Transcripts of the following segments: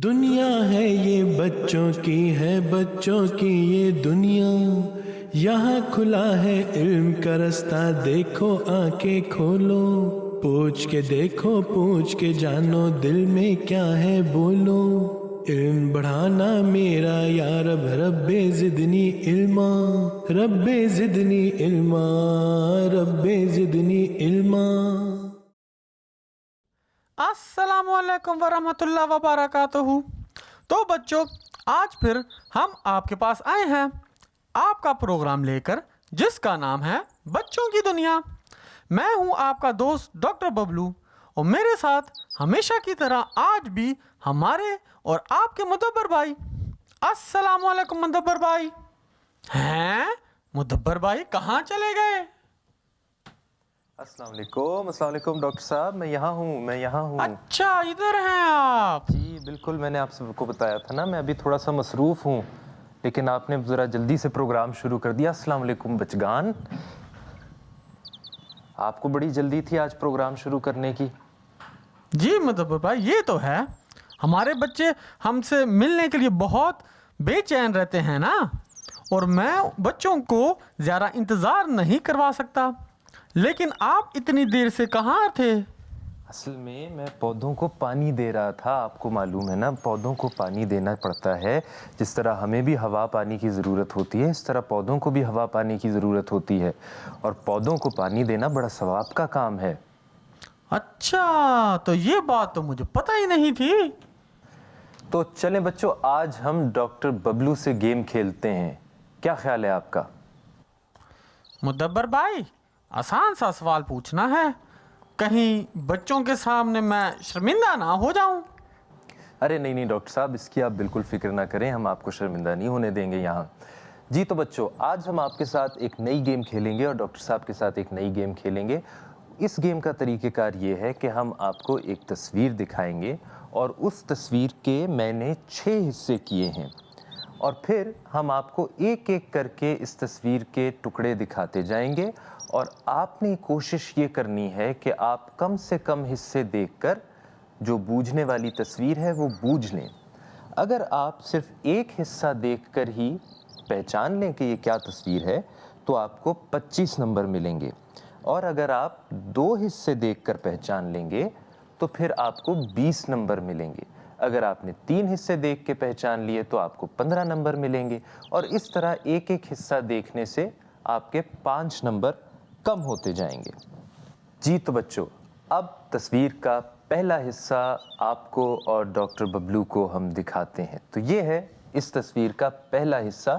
دنیا ہے یہ بچوں کی ہے بچوں کی یہ دنیا، یہاں کھلا ہے علم کا رستہ، دیکھو آنکھیں کھولو، پوچھ کے دیکھو پوچھ کے جانو، دل میں کیا ہے بولو، علم بڑھانا میرا یا رب، رب زدنی علما، رب زدنی علما، رب زدنی علما۔ السلام علیکم ورحمۃ اللہ وبرکاتہ۔ تو بچوں، آج پھر ہم آپ کے پاس آئے ہیں آپ کا پروگرام لے کر، جس کا نام ہے بچوں کی دنیا۔ میں ہوں آپ کا دوست ڈاکٹر ببلو، اور میرے ساتھ ہمیشہ کی طرح آج بھی ہمارے اور آپ کے مدبر بھائی۔ السلام علیکم مدبر بھائی۔ ہیں مدبر بھائی کہاں چلے گئے؟ السلام علیکم ڈاکٹر صاحب، میں یہاں ہوں۔ اچھا، ادھر ہیں آپ؟ جی بالکل، میں نے آپ سب کو بتایا تھا نا، میں ابھی تھوڑا سا مصروف ہوں، لیکن آپ نے ذرا جلدی سے پروگرام شروع کر دیا۔ السلام علیکم بچگان، آپ کو بڑی جلدی تھی آج پروگرام شروع کرنے کی۔ جی مدبر بھائی، یہ تو ہے، ہمارے بچے ہم سے ملنے کے لیے بہت بے چین رہتے ہیں نا، اور میں بچوں کو زیادہ انتظار نہیں کروا سکتا۔ لیکن آپ اتنی دیر سے کہاں تھے؟ اصل میں پودوں کو پانی دے رہا تھا، آپ کو معلوم ہے نا، پودوں کو پانی دینا پڑتا ہے، جس طرح ہمیں بھی ہوا پانی کی ضرورت ہوتی ہے، اس طرح پودوں کو بھی ہوا پانی کی ضرورت ہوتی ہے، اور پودوں کو پانی دینا بڑا ثواب کا کام ہے۔ اچھا، تو یہ بات تو مجھے پتہ ہی نہیں تھی۔ تو چلیں بچوں، آج ہم ڈاکٹر ببلو سے گیم کھیلتے ہیں، کیا خیال ہے آپ کا؟ مدبر بھائی، آسان سا سوال پوچھنا ہے، کہیں بچوں کے سامنے میں شرمندہ نہ ہو جاؤں؟ ارے نہیں ڈاکٹر صاحب، اس کی آپ بالکل فکر نہ کریں، ہم آپ کو شرمندہ نہیں ہونے دیں گے یہاں۔ جی تو بچوں، آج ہم آپ کے ساتھ ایک نئی گیم کھیلیں گے، اور ڈاکٹر صاحب کے ساتھ ایک نئی گیم کھیلیں گے۔ اس گیم کا طریقہ کار یہ ہے کہ ہم آپ کو ایک تصویر دکھائیں گے، اور اس تصویر کے میں نے 6 حصے کیے ہیں، اور پھر ہم آپ کو ایک ایک کر کے اس تصویر کے ٹکڑے دکھاتے جائیں گے، اور آپ نے کوشش یہ کرنی ہے کہ آپ کم سے کم حصے دیکھ کر جو بوجھنے والی تصویر ہے وہ بوجھ لیں۔ اگر آپ صرف ایک حصہ دیکھ کر ہی پہچان لیں کہ یہ کیا تصویر ہے تو آپ کو 25 نمبر ملیں گے، اور اگر آپ 2 حصے دیکھ کر پہچان لیں گے تو پھر آپ کو 20 نمبر ملیں گے۔ اگر آپ نے 3 حصے دیکھ کے پہچان لیے تو آپ کو 15 نمبر ملیں گے، اور اس طرح ایک ایک حصہ دیکھنے سے آپ کے 5 نمبر کم ہوتے جائیں گے۔ جی تو بچوں، اب تصویر کا پہلا حصہ آپ کو اور ڈاکٹر ببلو کو ہم دکھاتے ہیں۔ تو یہ ہے اس تصویر کا پہلا حصہ۔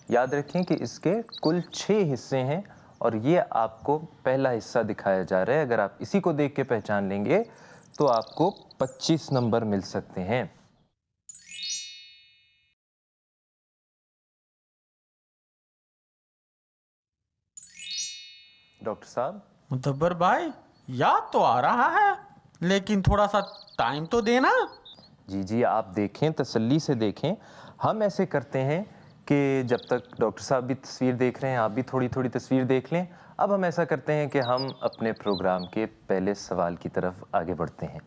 یاد رکھیں کہ اس کے کل 6 حصے ہیں، اور یہ آپ کو پہلا حصہ دکھایا جا رہا ہے۔ اگر آپ اسی کو دیکھ کے پہچان لیں گے تو آپ کو 25 نمبر مل سکتے ہیں۔ ڈاکٹر صاحب، مدبر بھائی، یاد تو آ رہا ہے، لیکن تھوڑا سا ٹائم تو دینا۔ جی آپ دیکھیں، تسلی سے دیکھیں۔ ہم ایسے کرتے ہیں کہ جب تک ڈاکٹر صاحب بھی تصویر دیکھ رہے ہیں، آپ بھی تھوڑی تھوڑی تصویر دیکھ لیں۔ اب ہم ایسا کرتے ہیں کہ ہم اپنے پروگرام کے پہلے سوال کی طرف آگے بڑھتے ہیں۔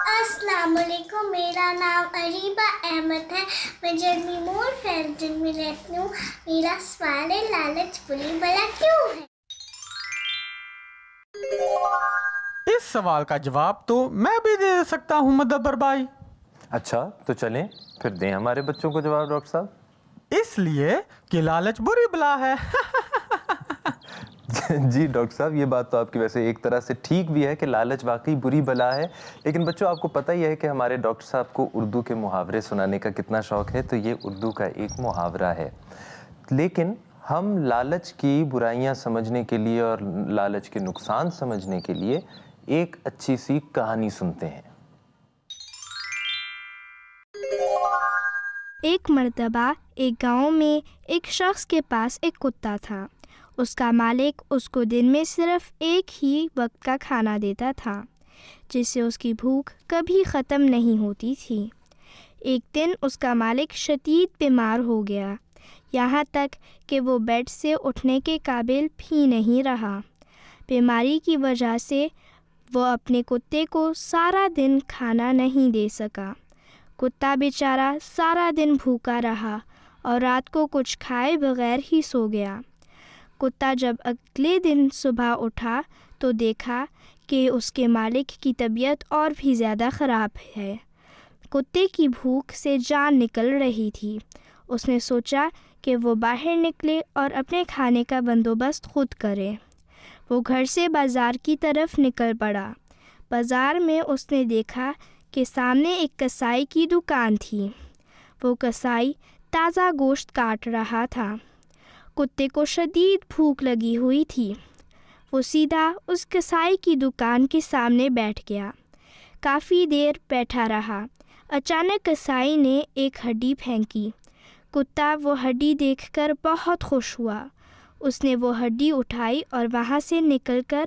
السلام علیکم، میرا نام اریبہ احمد ہے، میں جرمی مور فیلٹن میں رہتی ہوں۔ میرا سوال ہے، لالچ بری بلا کیوں ہے؟ اس سوال کا جواب تو میں بھی دے سکتا ہوں مدبر بھائی۔ اچھا تو چلیں پھر دیں ہمارے بچوں کو جواب ڈاکٹر صاحب۔ اس لیے کہ لالچ بری بلا ہے۔ جی ڈاکٹر صاحب، یہ بات تو آپ کی ویسے ایک طرح سے ٹھیک بھی ہے کہ لالچ واقعی بری بلا ہے، لیکن بچوں آپ کو پتہ ہی ہے کہ ہمارے ڈاکٹر صاحب کو اردو کے محاورے سنانے کا کتنا شوق ہے، تو یہ اردو کا ایک محاورہ ہے۔ لیکن ہم لالچ کی برائیاں سمجھنے کے لیے اور لالچ کے نقصان سمجھنے کے لیے ایک اچھی سی کہانی سنتے ہیں۔ ایک مرتبہ ایک گاؤں میں ایک شخص کے پاس ایک کتا تھا۔ اس کا مالک اس کو دن میں صرف ایک ہی وقت کا کھانا دیتا تھا، جس سے اس کی بھوک کبھی ختم نہیں ہوتی تھی۔ ایک دن اس کا مالک شدید بیمار ہو گیا، یہاں تک کہ وہ بیڈ سے اٹھنے کے قابل بھی نہیں رہا۔ بیماری کی وجہ سے وہ اپنے کتے کو سارا دن کھانا نہیں دے سکا۔ کتا بیچارہ سارا دن بھوکا رہا اور رات کو کچھ کھائے بغیر ہی سو گیا۔ کتا جب اگلے دن صبح اٹھا تو دیکھا کہ اس کے مالک کی طبیعت اور بھی زیادہ خراب ہے۔ کتے کی بھوک سے جان نکل رہی تھی۔ اس نے سوچا کہ وہ باہر نکلے اور اپنے کھانے کا بندوبست خود کرے۔ وہ گھر سے بازار کی طرف نکل پڑا۔ بازار میں اس نے دیکھا کہ سامنے ایک کسائی کی دکان تھی۔ وہ کسائی تازہ گوشت کاٹ رہا تھا۔ کتے کو شدید بھوک لگی ہوئی تھی۔ وہ سیدھا اس کسائی کی دکان کے سامنے بیٹھ گیا۔ کافی دیر بیٹھا رہا۔ اچانک کسائی نے ایک ہڈی پھینکی۔ کتا وہ ہڈی دیکھ کر بہت خوش ہوا۔ اس نے وہ ہڈی اٹھائی اور وہاں سے نکل کر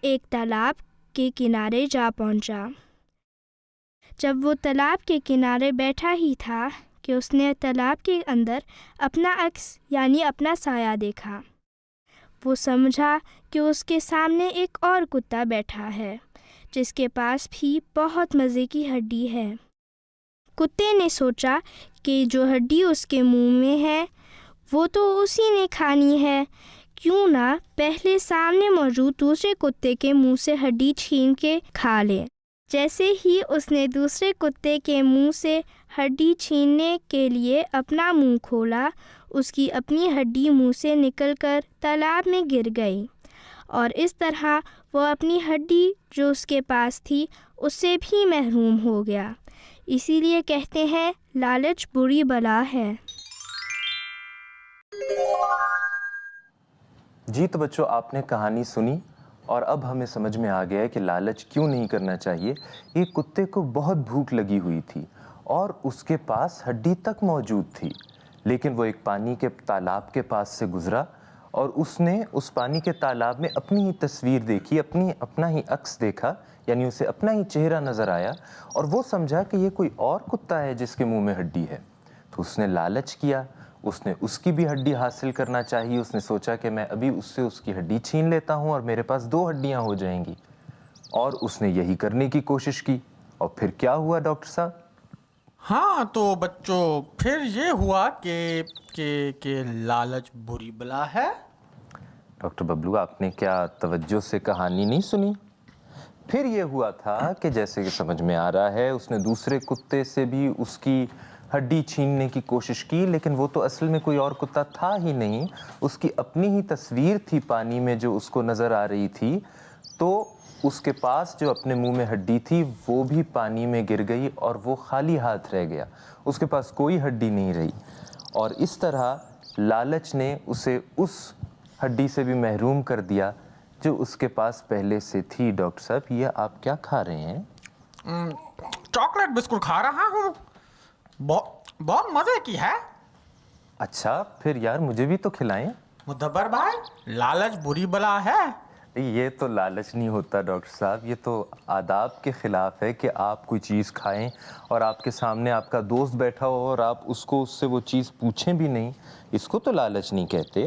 ایک تالاب کے کنارے جا پہنچا۔ جب وہ تالاب کے کنارے بیٹھا ہی تھا کہ اس نے تالاب کے اندر اپنا عکس یعنی اپنا سایہ دیکھا۔ وہ سمجھا کہ اس کے سامنے ایک اور کتا بیٹھا ہے جس کے پاس بھی بہت مزے کی ہڈی ہے۔ کتے نے سوچا کہ جو ہڈی اس کے منہ میں ہے وہ تو اسی نے کھانی ہے، کیوں نہ پہلے سامنے موجود دوسرے کتے کے منہ سے ہڈی چھین کے کھا لے۔ جیسے ہی اس نے دوسرے کتے کے منہ سے ہڈی چھیننے کے لیے اپنا منہ کھولا، اس کی اپنی ہڈی منہ سے نکل کر تالاب میں گر گئی، اور اس طرح وہ اپنی ہڈی جو اس کے پاس تھی اس سے بھی محروم ہو گیا۔ اسی لیے کہتے ہیں لالچ بری بلا ہے۔ جی تو بچوں، آپ نے کہانی سنی اور اب ہمیں سمجھ میں آ گیا ہے کہ لالچ کیوں نہیں کرنا چاہیے۔ ایک کتے کو بہت بھوک لگی ہوئی تھی اور اس کے پاس ہڈی تک موجود تھی، لیکن وہ ایک پانی کے تالاب کے پاس سے گزرا اور اس نے اس پانی کے تالاب میں اپنی ہی تصویر دیکھی، اپنا ہی عکس دیکھا، یعنی اسے اپنا ہی چہرہ نظر آیا، اور وہ سمجھا کہ یہ کوئی اور کتا ہے جس کے منہ میں ہڈی ہے۔ تو اس نے لالچ کیا، اس نے اس کی بھی ہڈی حاصل کرنا چاہیے۔ اس نے سوچا کہ میں ابھی اس سے اس کی ہڈی چھین لیتا ہوں اور میرے پاس 2 ہڈیاں ہو جائیں گی، اور اس نے یہی کرنے کی کوشش کی۔ اور پھر کیا ہوا ڈاکٹر صاحب؟ ہاں تو بچوں، پھر یہ ہوا کہ لالچ بری بلا ہے۔ ڈاکٹر ببلو، آپ نے کیا توجہ سے کہانی نہیں سنی؟ پھر یہ ہوا تھا کہ جیسے کہ سمجھ میں آ رہا ہے، اس نے دوسرے کتے سے بھی اس کی ہڈی چھیننے کی کوشش کی، لیکن وہ تو اصل میں کوئی اور کتا تھا ہی نہیں، اس کی اپنی ہی تصویر تھی پانی میں جو اس کو نظر آ رہی تھی۔ تو اس کے پاس جو اپنے منہ میں ہڈی تھی وہ بھی پانی میں گر گئی اور وہ خالی ہاتھ رہ گیا، اس کے پاس کوئی ہڈی نہیں رہی۔ اور اس طرح لالچ نے اسے اس ہڈی سے بھی محروم کر دیا جو اس کے پاس پہلے سے تھی۔ ڈاکٹر صاحب، یہ آپ کیا کھا رہے ہیں؟ چاکلیٹ بسکٹ کھا رہا ہوں، بہت مزے کی ہے۔ اچھا، پھر یار مجھے بھی تو کھلائیں۔ مدبر بھائی، لالچ بری بلا ہے۔ یہ تو لالچ نہیں ہوتا ڈاکٹر صاحب، یہ تو آداب کے خلاف ہے کہ آپ کوئی چیز کھائیں اور آپ کے سامنے آپ کا دوست بیٹھا ہو اور آپ اس کو اس سے وہ چیز پوچھیں بھی نہیں، اس کو تو لالچ نہیں کہتے۔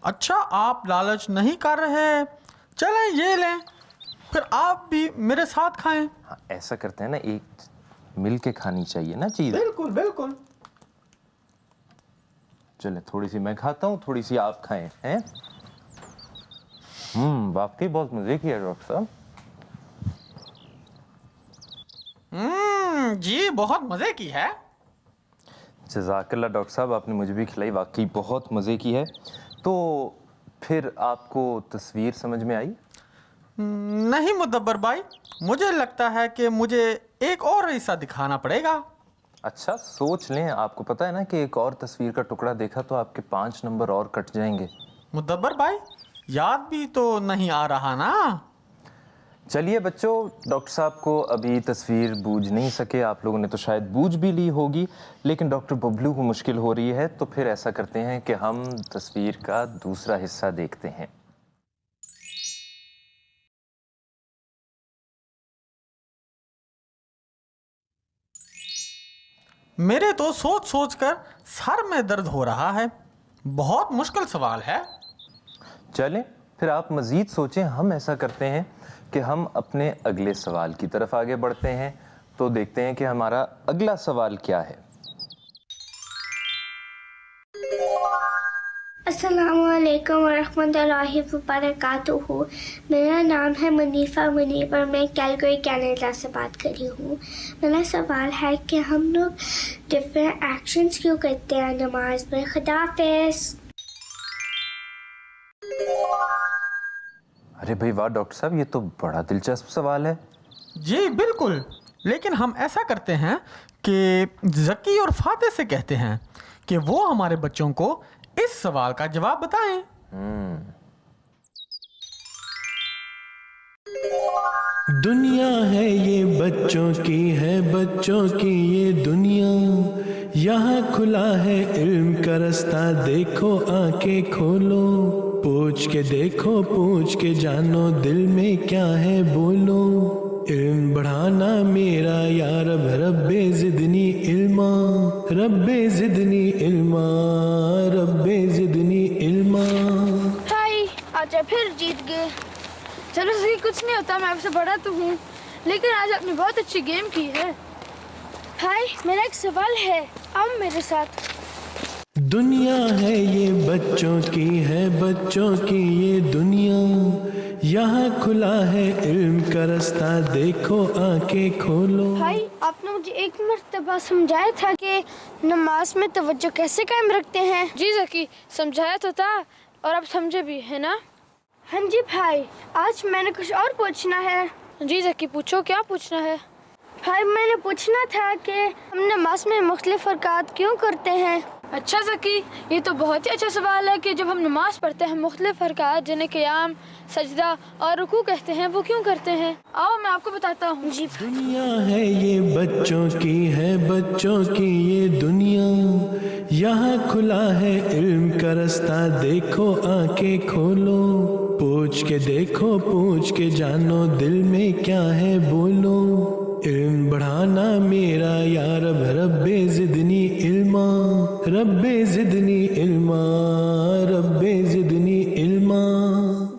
اچھا، آپ لالچ نہیں کر رہے، چلیں یہ لیں، پھر آپ بھی میرے ساتھ کھائیں۔ ہاں، ایسا کرتے ہیں نا، ایک مل کے کھانی چاہیے نا چیز۔ بالکل بالکل۔ چلیں، تھوڑی سی میں کھاتا ہوں، تھوڑی سی آپ کھائیں، ہیں؟ واقعی بہت مزے کی ہے ڈاکٹر صاحب۔ جی بہت مزے کی ہے۔ جزاک اللہ ڈاکٹر صاحب، آپ نے مجھے بھی کھلائی، واقعی بہت مزے کی ہے۔ تو پھر آپ کو تصویر سمجھ میں آئی؟ نہیں مدبر بھائی، مجھے لگتا ہے کہ مجھے ایک اور حصہ دکھانا پڑے گا۔ اچھا، سوچ لیں، آپ کو پتا ہے نا کہ ایک اور تصویر کا ٹکڑا دیکھا تو آپ کے 5 نمبر اور کٹ جائیں گے۔ مدبر بھائی، یاد بھی تو نہیں آ رہا نا۔ چلیے بچوں، ڈاکٹر صاحب کو ابھی تصویر بوجھ نہیں سکے، آپ لوگوں نے تو شاید بوجھ بھی لی ہوگی، لیکن ڈاکٹر ببلو کو مشکل ہو رہی ہے، تو پھر ایسا کرتے ہیں کہ ہم تصویر کا دوسرا حصہ دیکھتے ہیں۔ میرے تو سوچ سوچ کر سر میں درد ہو رہا ہے، بہت مشکل سوال ہے۔ چلیں پھر آپ مزید سوچیں، ہم ایسا کرتے ہیں کہ ہم اپنے اگلے سوال کی طرف آگے بڑھتے ہیں. تو دیکھتے ہیں کہ ہمارا اگلا سوال کیا ہے. السلام علیکم ورحمۃ اللہ وبرکاتہ. میرا نام ہے منیفہ منیب اور میں کیلگری کینیڈا سے بات کر رہی ہوں. میرا سوال ہے کہ ہم لوگ ڈفرینٹ ایکشنز کیوں کرتے ہیں نماز میں؟ خدا حافظ. ارے بھائی واہ ڈاکٹر صاحب، یہ تو بڑا دلچسپ سوال ہے. جی بالکل، لیکن ہم ایسا کرتے ہیں کہ ذکی اور فاتح سے کہتے ہیں کہ وہ ہمارے بچوں کو اس سوال کا جواب بتائیں. دنیا ہے یہ بچوں کی ہے بچوں کی یہ دنیا، یہاں کھلا ہے علم کا رستہ، دیکھو آنکھیں کھولو، پوچھ کے دیکھو پوچھ کے جانو، دل میں کیا ہے بولو، علم بڑھانا میرا یا رب، رب زدنی علما، رب زدنی علما، رب زدنی علما. ہائی آج پھر جیت گئے. چلو صحیح، کچھ نہیں ہوتا، میں آپ سے بڑا تو ہوں، لیکن آج آپ نے بہت اچھی گیم کی ہے. ہائی میرا ایک سوال ہے، آؤ میرے ساتھ. دنیا ہے یہ بچوں کی ہے بچوں کی یہ دنیا، یہاں کھلا ہے علم کا رستہ، دیکھو آنکھیں کھولو. بھائی آپ نے مجھے ایک مرتبہ سمجھایا تھا کہ نماز میں توجہ کیسے قائم رکھتے ہیں. جی ذکی، سمجھایا تو تھا اور اب سمجھے بھی ہے نا. ہاں جی بھائی، آج میں نے کچھ اور پوچھنا ہے. جی ذکی پوچھو، کیا پوچھنا ہے؟ بھائی میں نے پوچھنا تھا کہ ہم نماز میں مختلف حرکات کیوں کرتے ہیں. اچھا ذکی، یہ تو بہت ہی اچھا سوال ہے کہ جب ہم نماز پڑھتے ہیں مختلف حرکات جنہیں قیام، سجدہ اور رکوع کہتے ہیں، وہ کیوں کرتے ہیں؟ آؤ میں آپ کو بتاتا ہوں. جی دنیا ہے یہ بچوں کی ہے بچوں کی یہ دنیا، یہاں کھلا ہے علم کا رستہ، دیکھو آنکھیں کھولو، پوچھ کے دیکھو پوچھ کے جانو، دل میں کیا ہے بولو، علم بڑھانا میرا یا رب، رب زدنی علما، رب زدنی علما، رب زدنی علما.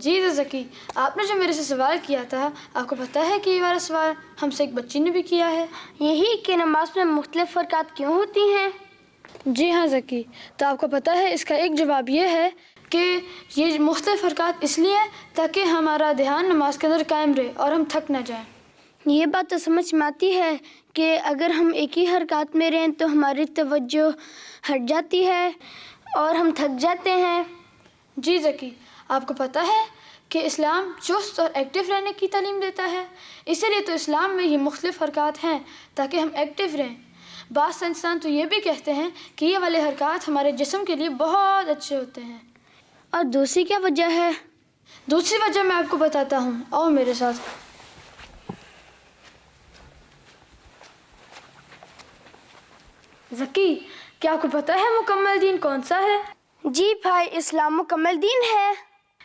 جی ذکی، آپ نے جو میرے سے سوال کیا تھا، آپ کو پتہ ہے کہ یہ والا سوال ہم سے ایک بچی نے بھی کیا ہے. یہی کہ نماز میں مختلف حرکات کیوں ہوتی ہیں. جی ہاں ذکی، تو آپ کو پتہ ہے اس کا ایک جواب یہ ہے کہ یہ مختلف حرکات اس لیے تاکہ ہمارا دھیان نماز کے اندر قائم رہے اور ہم تھک نہ جائیں. یہ بات تو سمجھ میں آتی ہے کہ اگر ہم ایک ہی حرکات میں رہیں تو ہماری توجہ ہٹ جاتی ہے اور ہم تھک جاتے ہیں. جی ذکی، آپ کو پتہ ہے کہ اسلام چست اور ایکٹیو رہنے کی تعلیم دیتا ہے، اسی لیے تو اسلام میں یہ مختلف حرکات ہیں تاکہ ہم ایکٹیو رہیں. بعض سائنسدان تو یہ بھی کہتے ہیں کہ یہ والے حرکات ہمارے جسم کے لیے بہت اچھے ہوتے ہیں. اور دوسری کیا وجہ ہے؟ دوسری وجہ میں آپ کو بتاتا ہوں، آؤ میرے ساتھ. ذکی، کیا آپ کو پتہ ہے مکمل دین کون سا ہے؟ جی بھائی، اسلام مکمل دین ہے.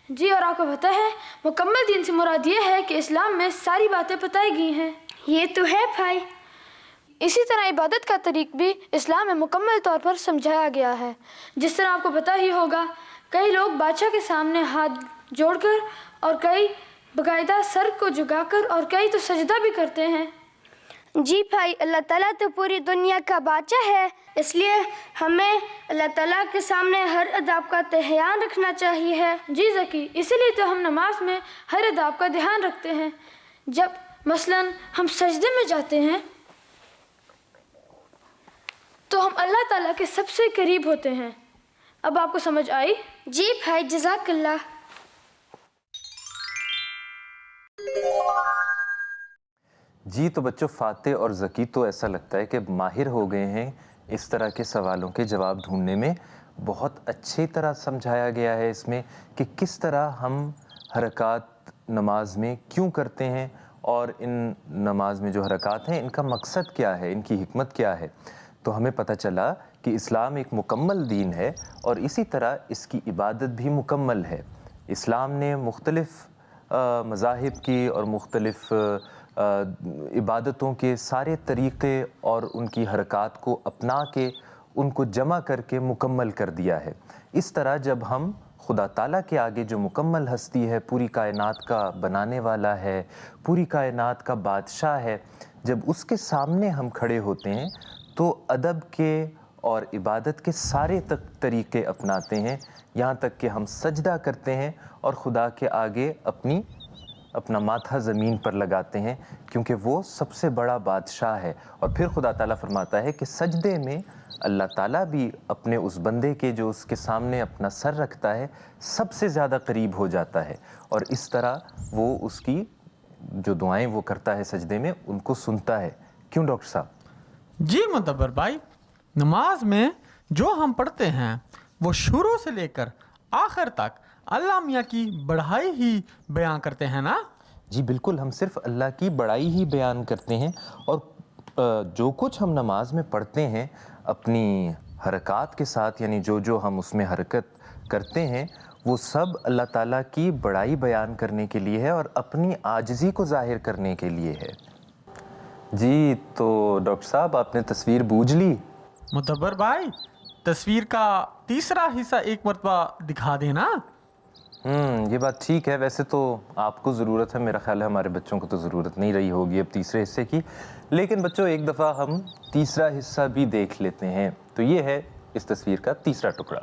جی، اور آپ کو پتہ ہے مکمل دین سے مراد یہ ہے کہ اسلام میں ساری باتیں بتائی گئی ہیں. یہ تو ہے بھائی. اسی طرح عبادت کا طریق بھی اسلام میں مکمل طور پر سمجھایا گیا ہے. جس طرح آپ کو پتہ ہی ہوگا، کئی لوگ بادشاہ کے سامنے ہاتھ جوڑ کر اور کئی باقاعدہ سر کو جھکا کر اور کئی تو سجدہ بھی کرتے ہیں. جی بھائی، اللہ تعالیٰ تو پوری دنیا کا بادشاہ ہے، اس لیے ہمیں اللہ تعالیٰ کے سامنے ہر اداب کا دھیان رکھنا چاہیے. جی ذکی، اسی لیے تو ہم نماز میں ہر اداب کا دھیان رکھتے ہیں. جب مثلاً ہم سجدے میں جاتے ہیں تو ہم اللہ تعالیٰ کے سب سے قریب ہوتے ہیں. اب آپ کو سمجھ آئی؟ جی بھائی، جزاک اللہ. جی تو بچوں، فاتح اور ذکی تو ایسا لگتا ہے کہ ماہر ہو گئے ہیں اس طرح کے سوالوں کے جواب ڈھونڈنے میں. بہت اچھی طرح سمجھایا گیا ہے اس میں کہ کس طرح ہم حرکات نماز میں کیوں کرتے ہیں اور ان نماز میں جو حرکات ہیں ان کا مقصد کیا ہے، ان کی حکمت کیا ہے. تو ہمیں پتہ چلا کہ اسلام ایک مکمل دین ہے اور اسی طرح اس کی عبادت بھی مکمل ہے. اسلام نے مختلف مذاہب کی اور مختلف عبادتوں کے سارے طریقے اور ان کی حرکات کو اپنا کے ان کو جمع کر کے مکمل کر دیا ہے. اس طرح جب ہم خدا تعالیٰ کے آگے جو مکمل ہستی ہے، پوری کائنات کا بنانے والا ہے، پوری کائنات کا بادشاہ ہے، جب اس کے سامنے ہم کھڑے ہوتے ہیں تو ادب کے اور عبادت کے سارے طریقے اپناتے ہیں، یہاں تک کہ ہم سجدہ کرتے ہیں اور خدا کے آگے اپنا ماتھا زمین پر لگاتے ہیں، کیونکہ وہ سب سے بڑا بادشاہ ہے۔ اور پھر خدا تعالیٰ فرماتا ہے کہ سجدے میں اللہ تعالیٰ بھی اپنے اس بندے کے جو اس کے سامنے اپنا سر رکھتا ہے سب سے زیادہ قریب ہو جاتا ہے، اور اس طرح وہ اس کی جو دعائیں وہ کرتا ہے سجدے میں ان کو سنتا ہے۔ کیوں ڈاکٹر صاحب؟ جی معتبر بھائی، نماز میں جو ہم پڑھتے ہیں وہ شروع سے لے کر آخر تک اللہ میاں کی بڑائی ہی بیان کرتے ہیں نا؟ جی بالکل، ہم صرف اللہ کی بڑائی ہی بیان کرتے ہیں، اور جو کچھ ہم نماز میں پڑھتے ہیں اپنی حرکات کے ساتھ، یعنی جو ہم اس میں حرکت کرتے ہیں وہ سب اللہ تعالیٰ کی بڑائی بیان کرنے کے لیے ہے اور اپنی عاجزی کو ظاہر کرنے کے لیے ہے۔ جی تو ڈاکٹر صاحب آپ نے تصویر بوجھ لی؟ معتبر بھائی، تصویر کا تیسرا حصہ ایک مرتبہ دکھا دینا۔ یہ بات ٹھیک ہے، ویسے تو آپ کو ضرورت ہے، میرا خیال ہے ہمارے بچوں کو تو ضرورت نہیں رہی ہوگی اب تیسرے حصے کی، لیکن بچوں ایک دفعہ ہم تیسرا حصہ بھی دیکھ لیتے ہیں۔ تو یہ ہے اس تصویر کا تیسرا ٹکڑا۔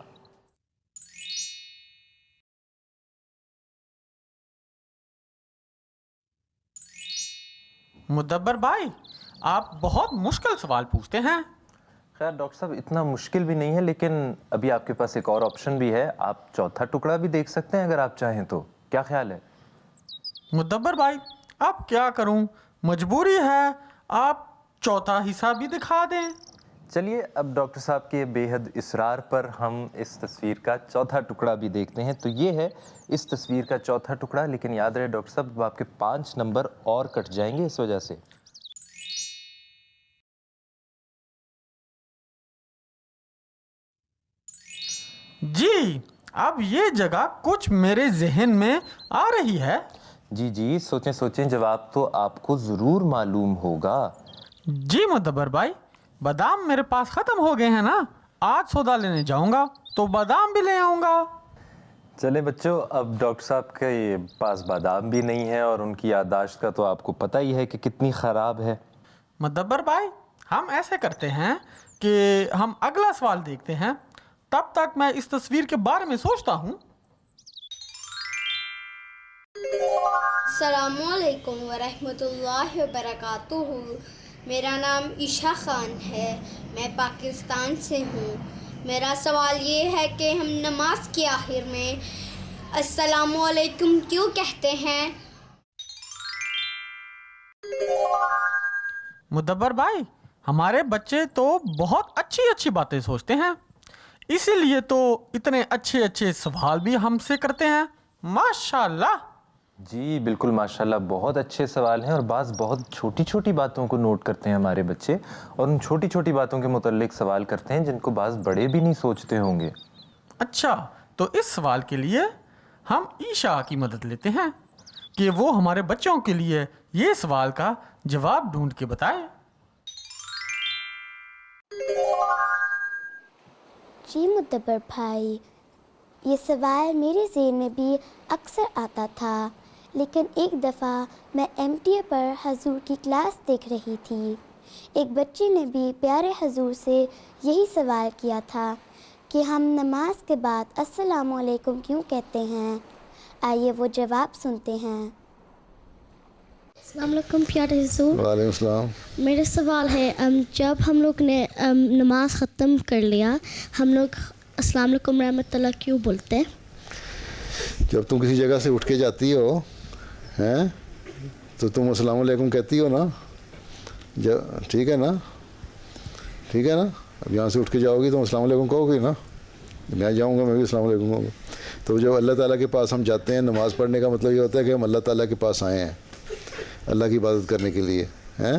معتبر بھائی، آپ بہت مشکل سوال پوچھتے ہیں۔ خیر ڈاکٹر صاحب اتنا مشکل بھی نہیں ہے، لیکن ابھی آپ کے پاس ایک اور آپشن بھی ہے، آپ چوتھا ٹکڑا بھی دیکھ سکتے ہیں اگر آپ چاہیں تو، کیا خیال ہے؟ معتبر بھائی اب کیا کروں، مجبوری ہے، آپ چوتھا حصہ بھی دکھا دیں۔ چلیے اب ڈاکٹر صاحب کے بے حد اصرار پر ہم اس تصویر کا چوتھا ٹکڑا بھی دیکھتے ہیں۔ تو یہ ہے اس تصویر کا چوتھا ٹکڑا، لیکن یاد رہے ڈاکٹر صاحب آپ کے 5 نمبر اور کٹ جائیں گے اس وجہ سے۔ جی اب یہ جگہ کچھ میرے ذہن میں آ رہی ہے۔ جی سوچیں جواب تو آپ کو ضرور معلوم ہوگا۔ جی معتبر بھائی، بادام میرے پاس ختم ہو گئے ہیں نا، آج سودا لینے جاؤں گا تو بادام بھی لے آؤں گا۔ چلیں بچوں، اب ڈاکٹر صاحب کے پاس بادام بھی نہیں ہے اور ان کی یادداشت کا تو آپ کو پتہ ہی ہے کہ کتنی خراب ہے۔ معتبر بھائی ہم ایسے کرتے ہیں کہ ہم اگلا سوال دیکھتے ہیں، تب تک میں اس تصویر کے بارے میں سوچتا ہوں۔ السلام علیکم ورحمۃ اللہ وبرکاتہ۔ میرا نام عشا خان ہے، میں پاکستان سے ہوں۔ میرا سوال یہ ہے کہ ہم نماز کے آخر میں السلام علیکم کیوں کہتے ہیں؟ معتبر بھائی ہمارے بچے تو بہت اچھی باتیں سوچتے ہیں، اسی لیے تو اتنے اچھے سوال بھی ہم سے کرتے ہیں، ماشاءاللہ۔ جی بالکل ماشاءاللہ، بہت اچھے سوال ہیں، اور بعض بہت چھوٹی باتوں کو نوٹ کرتے ہیں ہمارے بچے، اور ان چھوٹی باتوں کے متعلق سوال کرتے ہیں جن کو بعض بڑے بھی نہیں سوچتے ہوں گے۔ اچھا تو اس سوال کے لیے ہم عشا کی مدد لیتے ہیں کہ وہ ہمارے بچوں کے لیے یہ سوال کا جواب ڈھونڈ کے بتائے۔ جی معتبر بھائی، یہ سوال میرے ذہن میں بھی اکثر آتا تھا، لیکن ایک دفعہ میں MTA پر حضور کی کلاس دیکھ رہی تھی۔ ایک بچی نے بھی پیارے حضور سے یہی سوال کیا تھا کہ ہم نماز کے بعد السلام علیکم کیوں کہتے ہیں۔ آئیے وہ جواب سنتے ہیں۔ السلام علیکم پیارے حضور۔ وعلیکم السلام۔ میرا سوال ہے، جب ہم لوگ نے نماز ختم کر لیا، ہم لوگ السلام علیکم رحمۃ اللہ کیوں بولتے ہیں؟ جب تم کسی جگہ سے اٹھ کے جاتی ہو ہیں تو تم السلام علیکم کہتی ہو نا، ٹھیک ہے نا، اب یہاں سے اٹھ کے جاؤ گی تو السلام علیکم کہو گی نا، میں جاؤں گا میں بھی السلام علیکم کہوں گا۔ تو جب اللہ تعالیٰ کے پاس ہم جاتے ہیں، نماز پڑھنے کا مطلب یہ ہوتا ہے کہ ہم اللہ تعالیٰ کے پاس آئے ہیں اللہ کی عبادت کرنے کے لیے ہیں۔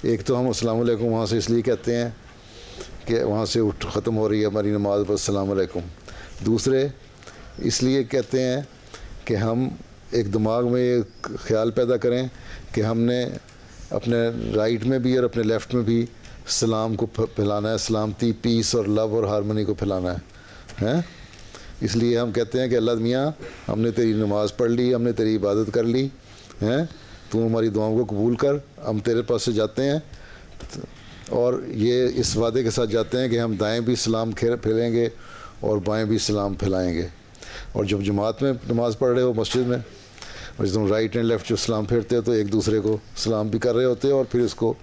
ایک تو ہم السلام علیکم وہاں سے اس لیے کہتے ہیں کہ وہاں سے اٹھ ختم ہو رہی ہے ہماری نماز پر السلام علیکم۔ دوسرے اس لیے کہتے ہیں کہ ہم ایک دماغ میں یہ خیال پیدا کریں کہ ہم نے اپنے رائٹ میں بھی اور اپنے لیفٹ میں بھی سلام کو پھیلانا ہے، سلامتی، پیس اور لو اور ہارمونی کو پھیلانا ہے۔ اس لیے ہم کہتے ہیں کہ اللہ میاں ہم نے تیری نماز پڑھ لی, ہم نے تیری عبادت کر لی ہیں, تو ہماری دعاؤں کو قبول کر. ہم تیرے پاس سے جاتے ہیں اور یہ اس وعدے کے ساتھ جاتے ہیں کہ ہم دائیں بھی سلام پھیلیں گے اور بائیں بھی سلام پھیلائیں گے. اور جب جماعت میں نماز پڑھ رہے ہو مسجد میں, اور جب تم رائٹ اینڈ لیفٹ جو سلام پھیرتے ہو تو ایک دوسرے کو سلام بھی کر رہے ہوتے ہو, اور پھر اس کو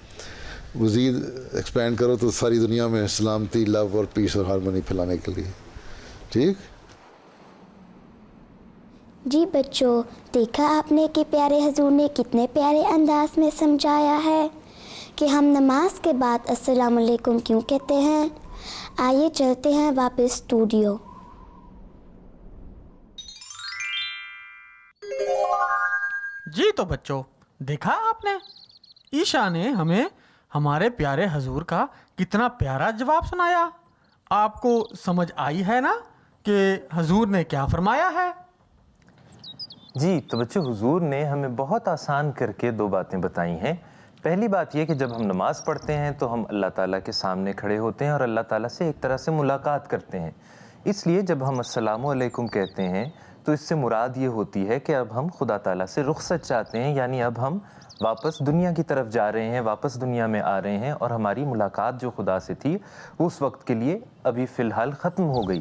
مزید ایکسپینڈ کرو تو ساری دنیا میں سلامتی, لو اور پیس اور ہارمونی پھیلانے کے لیے. ٹھیک. جی بچوں, دیکھا آپ نے کہ پیارے حضور نے کتنے پیارے انداز میں سمجھایا ہے کہ ہم نماز کے بعد السلام علیکم کیوں کہتے ہیں. آئیے چلتے ہیں واپس اسٹوڈیو. جی تو بچوں, دیکھا آپ نے عیشا نے ہمیں ہمارے پیارے حضور کا کتنا پیارا جواب سنایا. آپ کو سمجھ آئی ہے نا کہ حضور نے کیا فرمایا ہے؟ جی تو بچوں, حضور نے ہمیں بہت آسان کر کے 2 باتیں بتائی ہیں. پہلی بات یہ کہ جب ہم نماز پڑھتے ہیں تو ہم اللہ تعالیٰ کے سامنے کھڑے ہوتے ہیں اور اللہ تعالیٰ سے ایک طرح سے ملاقات کرتے ہیں. اس لیے جب ہم السلام علیکم کہتے ہیں تو اس سے مراد یہ ہوتی ہے کہ اب ہم خدا تعالیٰ سے رخصت چاہتے ہیں, یعنی اب ہم واپس دنیا کی طرف جا رہے ہیں, واپس دنیا میں آ رہے ہیں, اور ہماری ملاقات جو خدا سے تھی وہ اس وقت کے لیے ابھی فی الحال ختم ہو گئی.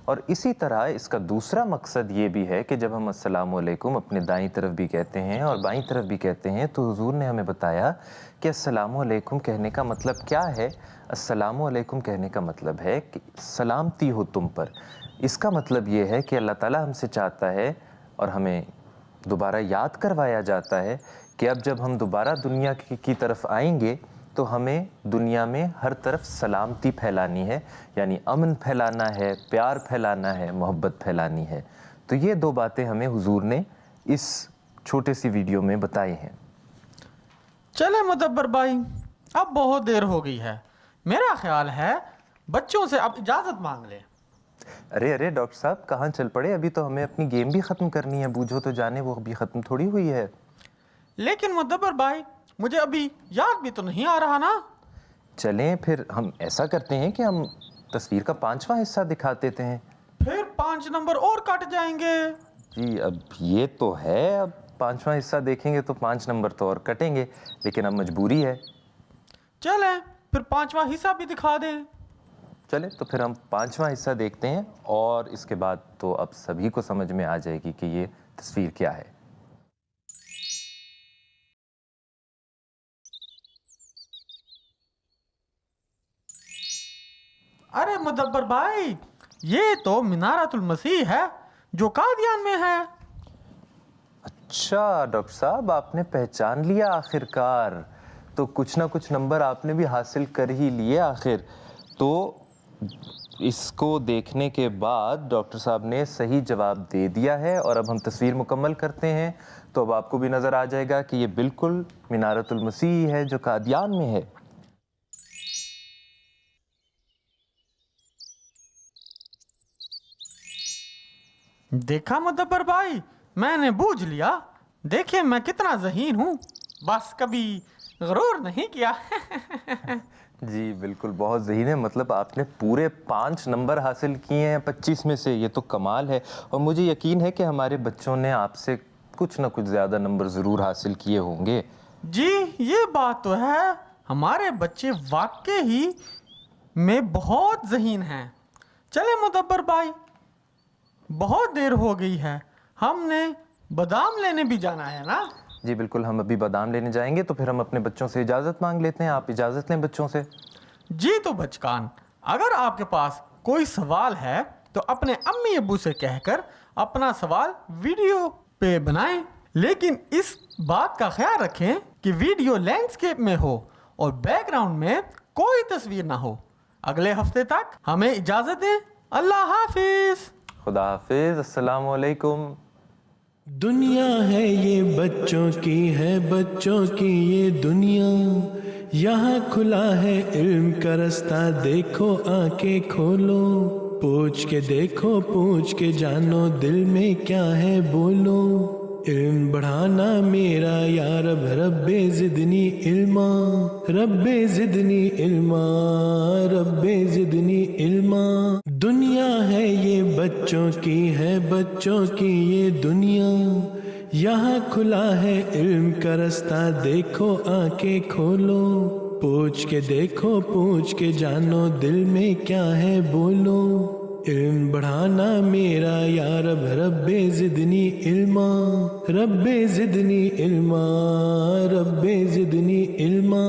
اور اسی طرح اس کا دوسرا مقصد یہ بھی ہے کہ جب ہم السلام علیکم اپنے دائیں طرف بھی کہتے ہیں اور بائیں طرف بھی کہتے ہیں تو حضور نے ہمیں بتایا کہ السلام علیکم کہنے کا مطلب کیا ہے. السلام علیکم کہنے کا مطلب ہے کہ سلامتی ہو تم پر. اس کا مطلب یہ ہے کہ اللہ تعالیٰ ہم سے چاہتا ہے اور ہمیں دوبارہ یاد کروایا جاتا ہے کہ اب جب ہم دوبارہ دنیا کی طرف آئیں گے تو ہمیں دنیا میں ہر طرف سلامتی پھیلانی ہے, یعنی امن پھیلانا ہے, پیار پھیلانا ہے, محبت پھیلانی ہے. تو یہ 2 باتیں ہمیں حضور نے اس چھوٹے سی ویڈیو میں بتائی ہیں. چلے مدبر بھائی, اب بہت دیر ہو گئی ہے, میرا خیال ہے بچوں سے اب اجازت مانگ لیں. ارے ڈاکٹر صاحب کہاں چل پڑے, ابھی تو ہمیں اپنی گیم بھی ختم کرنی ہے. بوجھو تو جانے, وہ ابھی ختم تھوڑی ہوئی ہے. لیکن مدبر بھائی مجھے ابھی یاد بھی تو نہیں آ رہا نا. چلیں پھر ہم ایسا کرتے ہیں کہ ہم تصویر کا 5واں حصہ دکھا دیتے ہیں. پھر 5 نمبر اور کٹ جائیں گے. جی اب یہ تو ہے, اب 5واں حصہ دیکھیں گے تو 5 نمبر تو اور کٹیں گے, لیکن اب مجبوری ہے. چلیں پھر 5واں حصہ بھی دکھا دیں. چلے تو پھر ہم 5واں حصہ دیکھتے ہیں, اور اس کے بعد تو اب سبھی کو سمجھ میں آ جائے گی کہ یہ تصویر کیا ہے. ارے مدبر بھائی, یہ تو منارۃ المسیح ہے جو قادیان میں ہے. اچھا ڈاکٹر صاحب, آپ نے پہچان لیا آخر کار. تو کچھ نہ کچھ نمبر آپ نے بھی حاصل کر ہی لیے آخر. تو اس کو دیکھنے کے بعد ڈاکٹر صاحب نے صحیح جواب دے دیا ہے, اور اب ہم تصویر مکمل کرتے ہیں. تو اب آپ کو بھی نظر آ جائے گا کہ یہ بالکل منارۃ المسیح ہے جو قادیان میں ہے. دیکھا مدبر بھائی, میں نے بوجھ لیا. دیکھیں میں کتنا ذہین ہوں, بس کبھی غرور نہیں کیا. جی بالکل بہت ذہین ہے, مطلب آپ نے پورے 5 نمبر حاصل کیے ہیں 25 میں سے. یہ تو کمال ہے, اور مجھے یقین ہے کہ ہمارے بچوں نے آپ سے کچھ نہ کچھ زیادہ نمبر ضرور حاصل کیے ہوں گے. جی یہ بات تو ہے, ہمارے بچے واقعی ہی میں بہت ذہین ہیں. چلے مدبر بھائی, بہت دیر ہو گئی ہے, ہم نے بادام لینے بھی جانا ہے نا. جی بالکل, ہم ابھی بادام لینے جائیں گے, تو پھر ہم اپنے بچوں سے اجازت مانگ لیتے ہیں. آپ اجازت لیں بچوں سے. جی تو بچکان, اگر آپ کے پاس کوئی سوال ہے تو اپنے امی ابو سے کہہ کر اپنا سوال ویڈیو پہ بنائیں, لیکن اس بات کا خیال رکھیں کہ ویڈیو لینڈسکیپ میں ہو اور بیک گراؤنڈ میں کوئی تصویر نہ ہو. اگلے ہفتے تک ہمیں اجازت دیں. اللہ حافظ. خدا حافظ. السلام علیکم. دنیا ہے یہ بچوں کی, ہے بچوں کی یہ دنیا, یہاں کھلا ہے علم کا رستہ, دیکھو آنکھیں کھولو, پوچھ کے دیکھو, پوچھ کے جانو, دل میں کیا ہے بولو. علم بڑھانا میرا یا رب رب زدنی علما رب زدنی علما رب زدنی علما دنیا ہے یہ بچوں کی ہے بچوں کی یہ دنیا یہاں کھلا ہے علم کا رستہ دیکھو آنکھیں کھولو پوچھ کے دیکھو پوچھ کے جانو دل میں کیا ہے بولو علم بڑھانا میرا یا رب رب زدنی علما رب زدنی علما رب زدنی علما